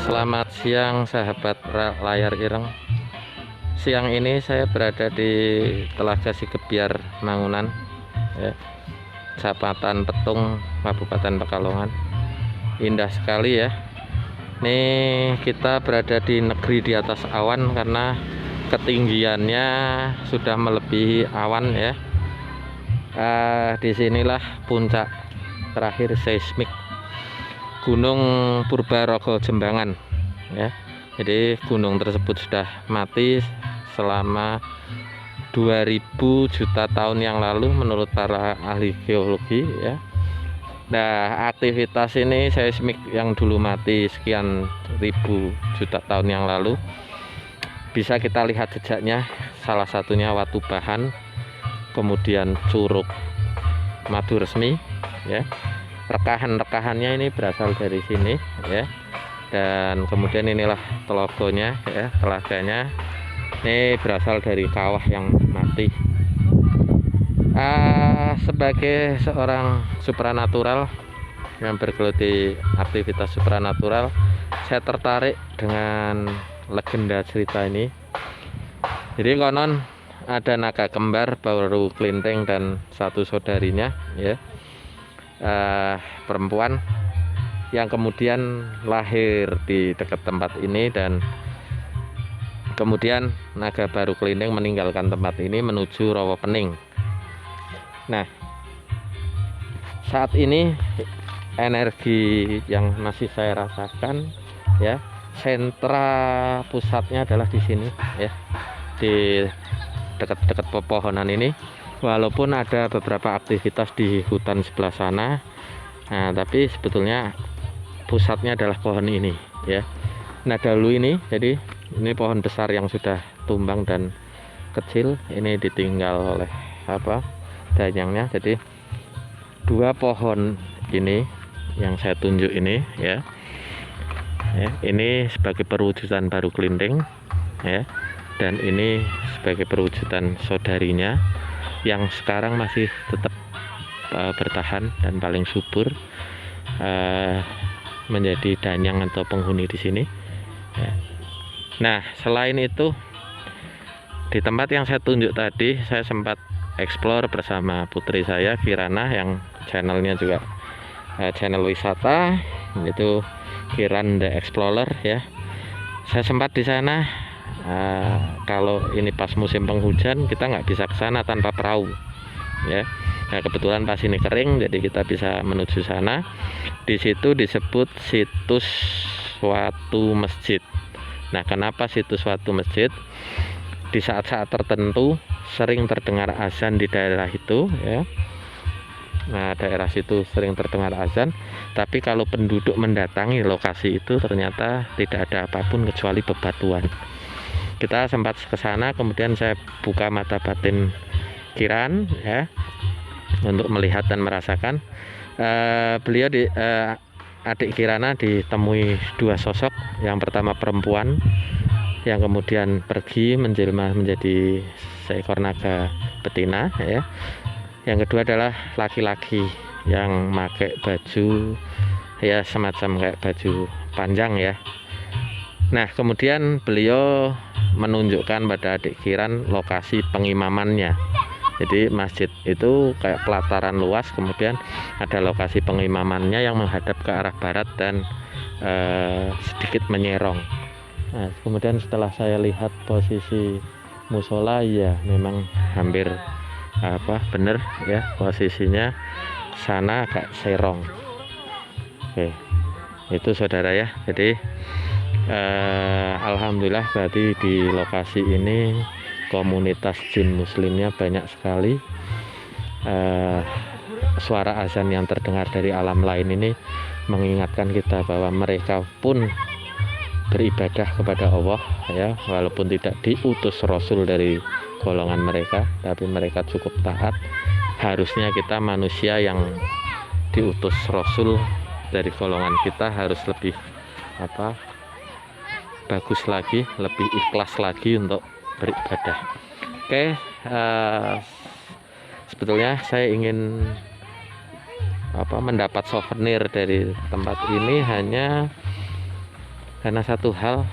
Selamat siang sahabat layar ireng. Siang ini saya berada di Telaga Sikebiar Mangunan, ya, Kecamatan Petung, Kabupaten Pekalongan. Indah sekali ya. Ini kita berada di negeri di atas awan karena ketinggiannya sudah melebihi awan ya. Disinilah puncak terakhir seismik Gunung Purbarogo Jembangan ya. Jadi gunung tersebut sudah mati selama 2000 juta tahun yang lalu menurut para ahli geologi ya. Nah, aktivitas ini seismik yang dulu mati sekian ribu juta tahun yang lalu bisa kita lihat jejaknya, salah satunya Watu Bahan, kemudian Curug Madu Resmi ya. Rekahan-rekahannya ini berasal dari sini ya, dan kemudian inilah telogonya ya, telaganya ini berasal dari kawah yang mati. Sebagai seorang supranatural yang bergeluti aktivitas supranatural, saya tertarik dengan legenda cerita ini. Jadi konon ada naga kembar baru kelinting dan satu saudarinya ya, perempuan yang kemudian lahir di dekat tempat ini, dan kemudian naga baru kelinting meninggalkan tempat ini menuju Rawa Pening. Nah, saat ini energi yang masih saya rasakan ya, sentra pusatnya adalah di sini ya, di dekat-dekat pepohonan ini. Walaupun ada beberapa aktivitas di hutan sebelah sana, nah tapi sebetulnya pusatnya adalah pohon ini ya. Nah dahulu ini, jadi ini pohon besar yang sudah tumbang dan kecil, ini ditinggal oleh danyangnya. Jadi dua pohon ini yang saya tunjuk ini ya, ini sebagai perwujudan baru kelinting ya, dan ini sebagai perwujudan saudarinya yang sekarang masih tetap bertahan dan paling subur menjadi danyang atau penghuni di sini ya. Nah selain itu, di tempat yang saya tunjuk tadi saya sempat explore bersama putri saya Kirana, yang channelnya juga channel wisata, itu Kiran the Explorer ya. Saya sempat di sana. Kalau ini pas musim penghujan kita nggak bisa ke sana tanpa perahu ya. Nah kebetulan pas ini kering, jadi kita bisa menuju sana. Di situ disebut situs suatu masjid. Nah kenapa situs suatu masjid? Di saat-saat tertentu sering terdengar azan di daerah itu ya. Nah daerah situ sering terdengar azan, tapi kalau penduduk mendatangi lokasi itu ternyata tidak ada apapun kecuali bebatuan. Kita sempat ke sana, kemudian saya buka mata batin Kiran ya untuk melihat dan merasakan. Beliau adik Kirana ditemui dua sosok. Yang pertama perempuan yang kemudian pergi menjelma menjadi seekor naga betina ya. Yang kedua adalah laki-laki yang pakai baju ya, semacam kayak baju panjang ya. Nah kemudian beliau menunjukkan pada adik Kiran lokasi pengimamannya. Jadi masjid itu kayak pelataran luas, kemudian ada lokasi pengimamannya yang menghadap ke arah barat dan sedikit menyerong. Nah kemudian setelah saya lihat posisi musola, ya memang hampir bener ya posisinya, sana agak serong. Oke, itu saudara ya. Jadi alhamdulillah berarti di lokasi ini komunitas jin muslimnya banyak sekali. Suara azan yang terdengar dari alam lain ini mengingatkan kita bahwa mereka pun beribadah kepada Allah ya, walaupun tidak diutus Rasul dari golongan mereka, tapi mereka cukup taat. Harusnya kita manusia yang diutus Rasul dari golongan kita harus lebih bagus lagi, lebih ikhlas lagi untuk beribadah. Oke, sebetulnya saya ingin mendapat souvenir dari tempat ini hanya Karena satu hal,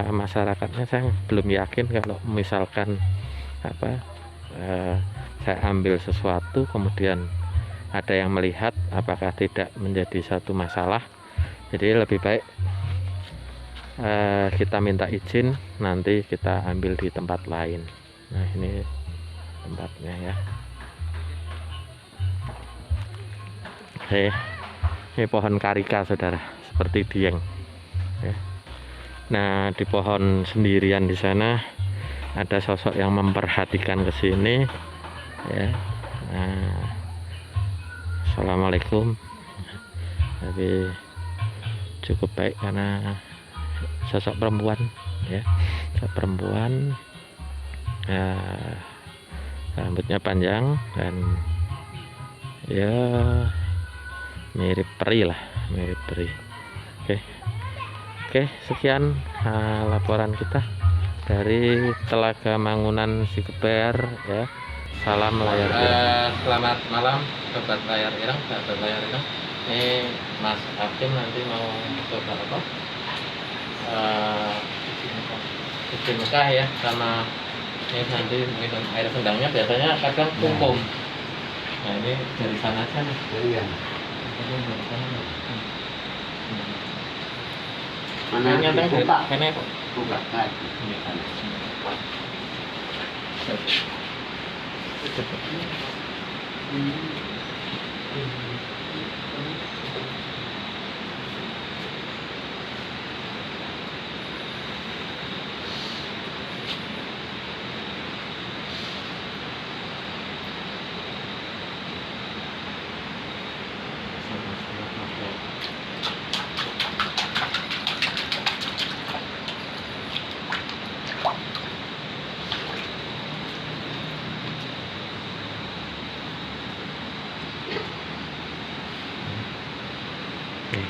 masyarakatnya saya belum yakin kalau misalkan apa saya ambil sesuatu kemudian ada yang melihat, apakah tidak menjadi satu masalah. Jadi lebih baik kita minta izin, nanti kita ambil di tempat lain. Nah, ini tempatnya ya. Oke, ini pohon karika saudara, seperti dieng ya. Nah, di pohon sendirian di sana ada sosok yang memperhatikan ke sini ya. Nah, assalamualaikum. Tapi cukup baik karena sosok perempuan ya, sosok perempuan, rambutnya panjang dan ya mirip peri lah, mirip peri. Oke, sekian laporan kita dari Telaga Mangunan Sikeber ya. Salam layar ireng. Selamat malam sobat layar ireng, sahabat layar ireng. Ini Mas Hakim nanti mau coba apa? Cuci muka ya, sama ini nanti minum air sendangnya, biasanya kadang tumpum. Nah, ini dari sana aja nih. Iya. Mana yang buka? Karena buka.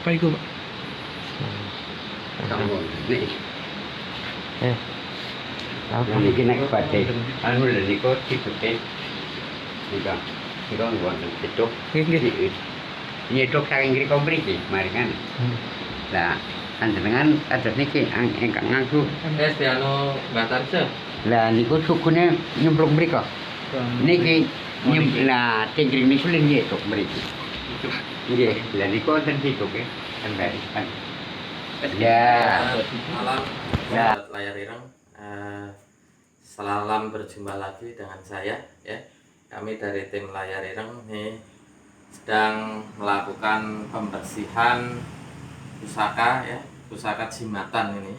Apa itu, Pak? Ini kena kepada anu dari kau tipe juga itu ini dok saking kiri kau beri mari kan lah dengan ada niki engkang ngaku piano batar se lah niku sukunya nyemplung beri kok niki lah tinggi niku lenye dok beri iya lah niku enten situ ke kan ya malam ya layar ireng. Salam berjumpa lagi dengan saya ya. Kami dari tim layar ireng nih sedang melakukan pembersihan pusaka ya, pusaka jimatan ini.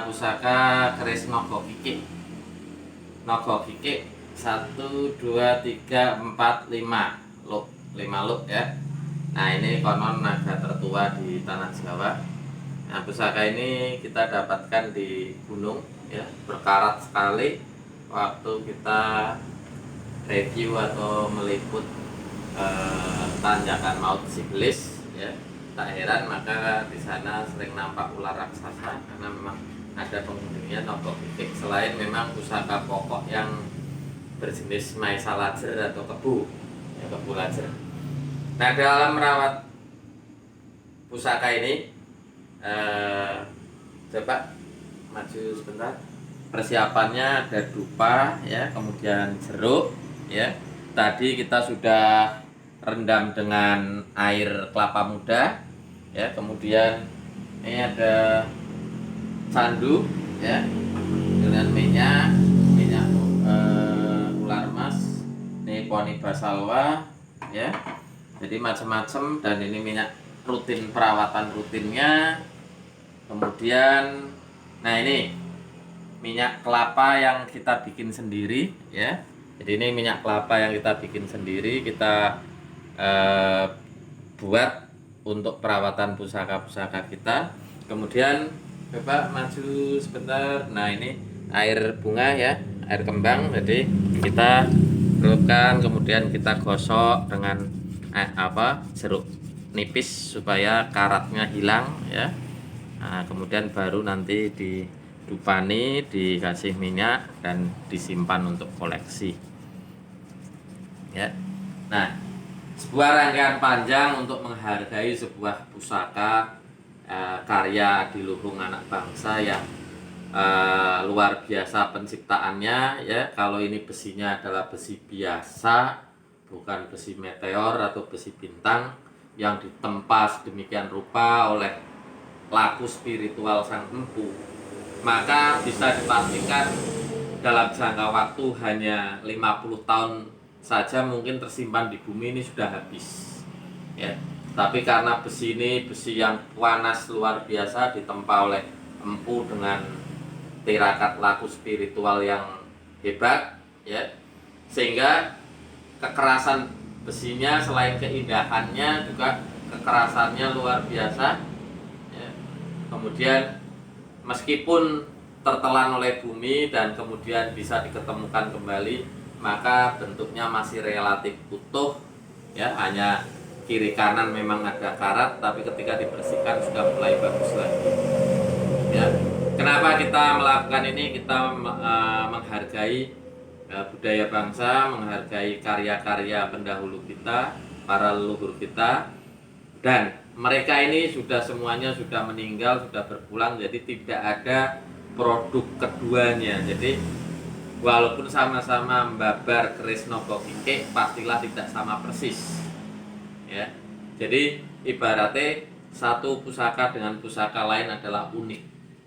Pusaka keris nogo kikik. Nogo kikik 1 2 3 4 5 luk, 5 luk ya. Nah, ini konon naga tertua di tanah Jawa. Nah, pusaka ini kita dapatkan di gunung ya, berkarat sekali. Waktu kita review atau meliput tanjakan Maut Siglis ya, tak heran maka di sana sering nampak ular raksasa karena memang ada penghuninya nogo kikik. Selain memang pusaka pokok yang berjenis maisa lajer atau kebu ya, kebu lajer. Nah, dalam merawat pusaka ini coba maju sebentar. Persiapannya ada dupa ya, kemudian jeruk ya. Tadi kita sudah rendam dengan air kelapa muda ya, kemudian ini ada candu ya dengan minyak ular emas, ini poni basalwa ya. Jadi macam-macam, dan ini minyak rutin, perawatan rutinnya. Kemudian nah ini minyak kelapa yang kita bikin sendiri ya. Jadi ini minyak kelapa yang kita bikin sendiri, kita buat untuk perawatan pusaka-pusaka kita. Kemudian coba maju sebentar. Nah, ini air bunga ya, air kembang. Jadi kita celupkan, kemudian kita gosok dengan jeruk nipis supaya karatnya hilang ya. Nah, kemudian baru nanti didupani, dikasih minyak dan disimpan untuk koleksi ya. Nah, sebuah rangkaian panjang untuk menghargai sebuah pusaka karya adiluhung anak bangsa yang luar biasa penciptaannya ya. Kalau ini besinya adalah besi biasa, bukan besi meteor atau besi bintang yang ditempa sedemikian rupa oleh laku spiritual sang empu, maka bisa dipastikan dalam jangka waktu hanya 50 tahun saja mungkin tersimpan di bumi ini sudah habis ya. Tapi karena besi ini besi yang panas luar biasa ditempa oleh empu dengan tirakat laku spiritual yang hebat ya, sehingga kekerasan besinya selain keindahannya juga kekerasannya luar biasa ya. Kemudian meskipun tertelan oleh bumi dan kemudian bisa diketemukan kembali, maka bentuknya masih relatif utuh ya, hanya kiri kanan memang ada karat, tapi ketika dibersihkan sudah mulai bagus lagi ya. Kenapa kita melakukan ini? Kita menghargai budaya bangsa, menghargai karya-karya pendahulu kita, para leluhur kita, dan mereka ini sudah semuanya sudah meninggal, sudah berpulang, jadi tidak ada produk keduanya. Jadi walaupun sama-sama membabar keris Nagakike, pastilah tidak sama persis ya. Jadi ibaratnya satu pusaka dengan pusaka lain adalah unik.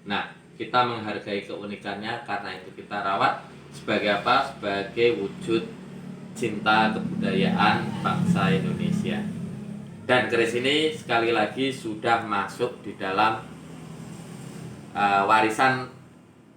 Nah, kita menghargai keunikannya, karena itu kita rawat sebagai apa? Sebagai wujud cinta kebudayaan bangsa Indonesia. Dan keris ini sekali lagi sudah masuk di dalam warisan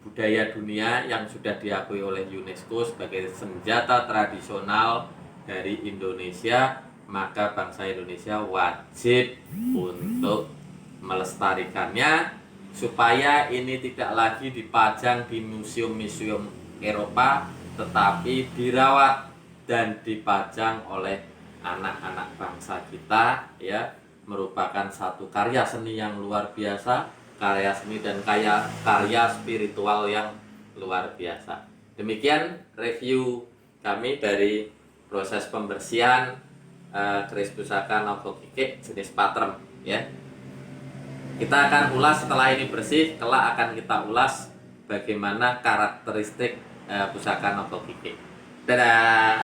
budaya dunia yang sudah diakui oleh UNESCO sebagai senjata tradisional dari Indonesia. Maka bangsa Indonesia wajib untuk melestarikannya supaya ini tidak lagi dipajang di museum-museum Eropa, tetapi dirawat dan dipajang oleh anak-anak bangsa kita ya. Merupakan satu karya seni yang luar biasa, karya seni dan karya spiritual yang luar biasa. Demikian review kami dari proses pembersihan keris pusaka Nagakike jenis patrem ya. Kita akan ulas setelah ini bersih, kelak akan kita ulas bagaimana karakteristik pusaka Nagakike. Dadah.